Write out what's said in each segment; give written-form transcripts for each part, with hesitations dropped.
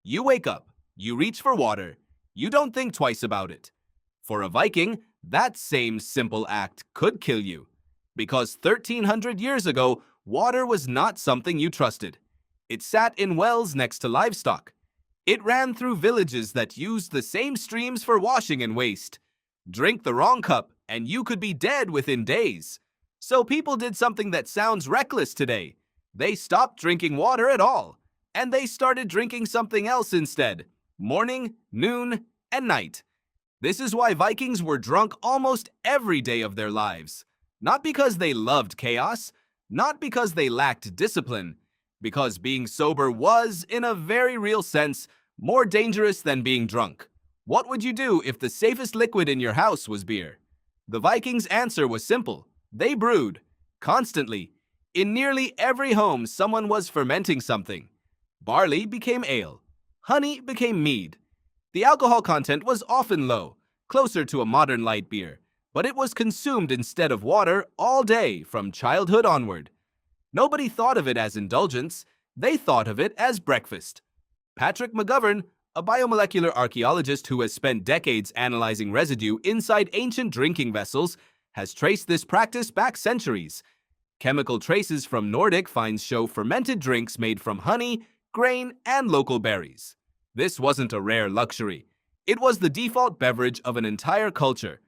You wake up, you reach for water, you don't think twice about it. For a Viking, that same simple act could kill you. Because 1300 years ago, water was not something you trusted. It sat in wells next to livestock. It ran through villages that used the same streams for washing and waste. Drink the wrong cup, and you could be dead within days. So people did something that sounds reckless today. They stopped drinking water at all, and they started drinking something else instead. Morning, noon, and night. This is why Vikings were drunk almost every day of their lives. Not because they loved chaos, not because they lacked discipline, because being sober was, in a very real sense, more dangerous than being drunk. What would you do if the safest liquid in your house was beer? The Vikings' answer was simple. They brewed, constantly. In nearly every home, someone was fermenting something. Barley became ale. Honey became mead. The alcohol content was often low, closer to a modern light beer, but it was consumed instead of water all day from childhood onward. Nobody thought of it as indulgence, they thought of it as breakfast. Patrick McGovern, a biomolecular archaeologist who has spent decades analyzing residue inside ancient drinking vessels, has traced this practice back centuries. Chemical traces from Nordic finds show fermented drinks made from honey, grain, and local berries. This wasn't a rare luxury. It was the default beverage of an entire culture.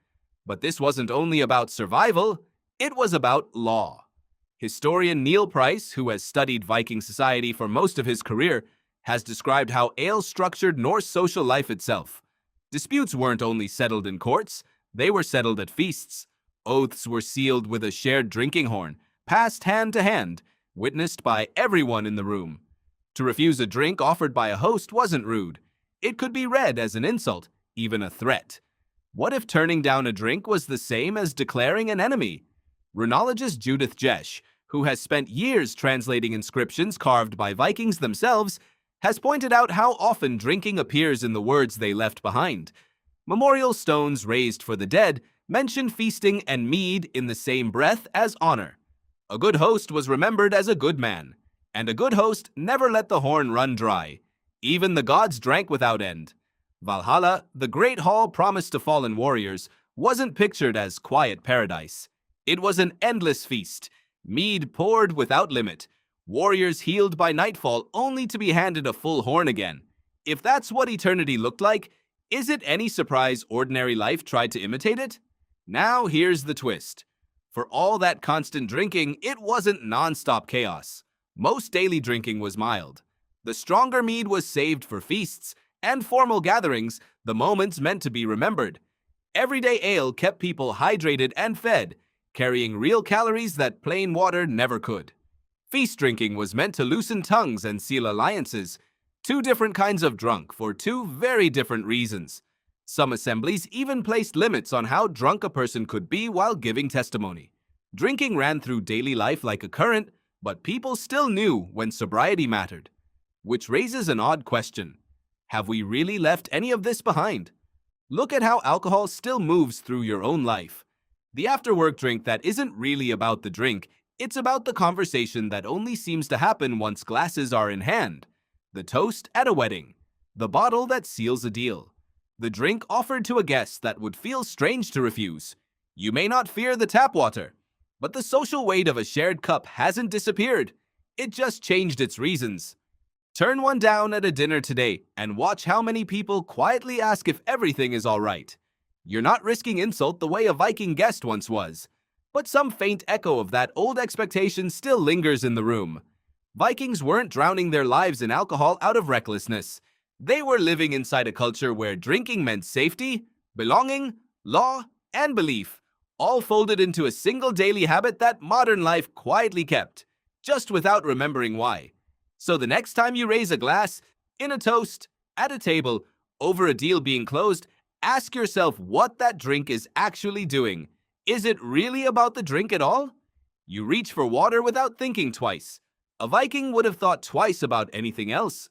But this wasn't only about survival, it was about law. Historian Neil Price, who has studied Viking society for most of his career, has described how ale structured Norse social life itself. Disputes weren't only settled in courts, they were settled at feasts. Oaths were sealed with a shared drinking horn, passed hand to hand, witnessed by everyone in the room. To refuse a drink offered by a host wasn't rude. It could be read as an insult, even a threat. What if turning down a drink was the same as declaring an enemy? Runologist Judith Jesch, who has spent years translating inscriptions carved by Vikings themselves, has pointed out how often drinking appears in the words they left behind. Memorial stones raised for the dead mention feasting and mead in the same breath as honor. A good host was remembered as a good man, and a good host never let the horn run dry. Even the gods drank without end. Valhalla, the great hall promised to fallen warriors, wasn't pictured as quiet paradise. It was an endless feast, mead poured without limit, warriors healed by nightfall only to be handed a full horn again. If that's what eternity looked like, is it any surprise ordinary life tried to imitate it? Now here's the twist. For all that constant drinking, it wasn't non-stop chaos. Most daily drinking was mild. The stronger mead was saved for feasts and formal gatherings, the moments meant to be remembered. Everyday ale kept people hydrated and fed, carrying real calories that plain water never could. Feast drinking was meant to loosen tongues and seal alliances, two different kinds of drunk for two very different reasons. Some assemblies even placed limits on how drunk a person could be while giving testimony. Drinking ran through daily life like a current, but people still knew when sobriety mattered. Which raises an odd question. Have we really left any of this behind? Look at how alcohol still moves through your own life. The after-work drink that isn't really about the drink, it's about the conversation that only seems to happen once glasses are in hand. The toast at a wedding. The bottle that seals a deal. The drink offered to a guest that would feel strange to refuse. You may not fear the tap water, but the social weight of a shared cup hasn't disappeared. It just changed its reasons. Turn one down at a dinner today and watch how many people quietly ask if everything is all right. You're not risking insult the way a Viking guest once was, but some faint echo of that old expectation still lingers in the room. Vikings weren't drowning their lives in alcohol out of recklessness. They were living inside a culture where drinking meant safety, belonging, law, and belief, all folded into a single daily habit that modern life quietly kept, just without remembering why. So the next time you raise a glass, in a toast, at a table, over a deal being closed, ask yourself what that drink is actually doing. Is it really about the drink at all? You reach for water without thinking twice. A Viking would have thought twice about anything else.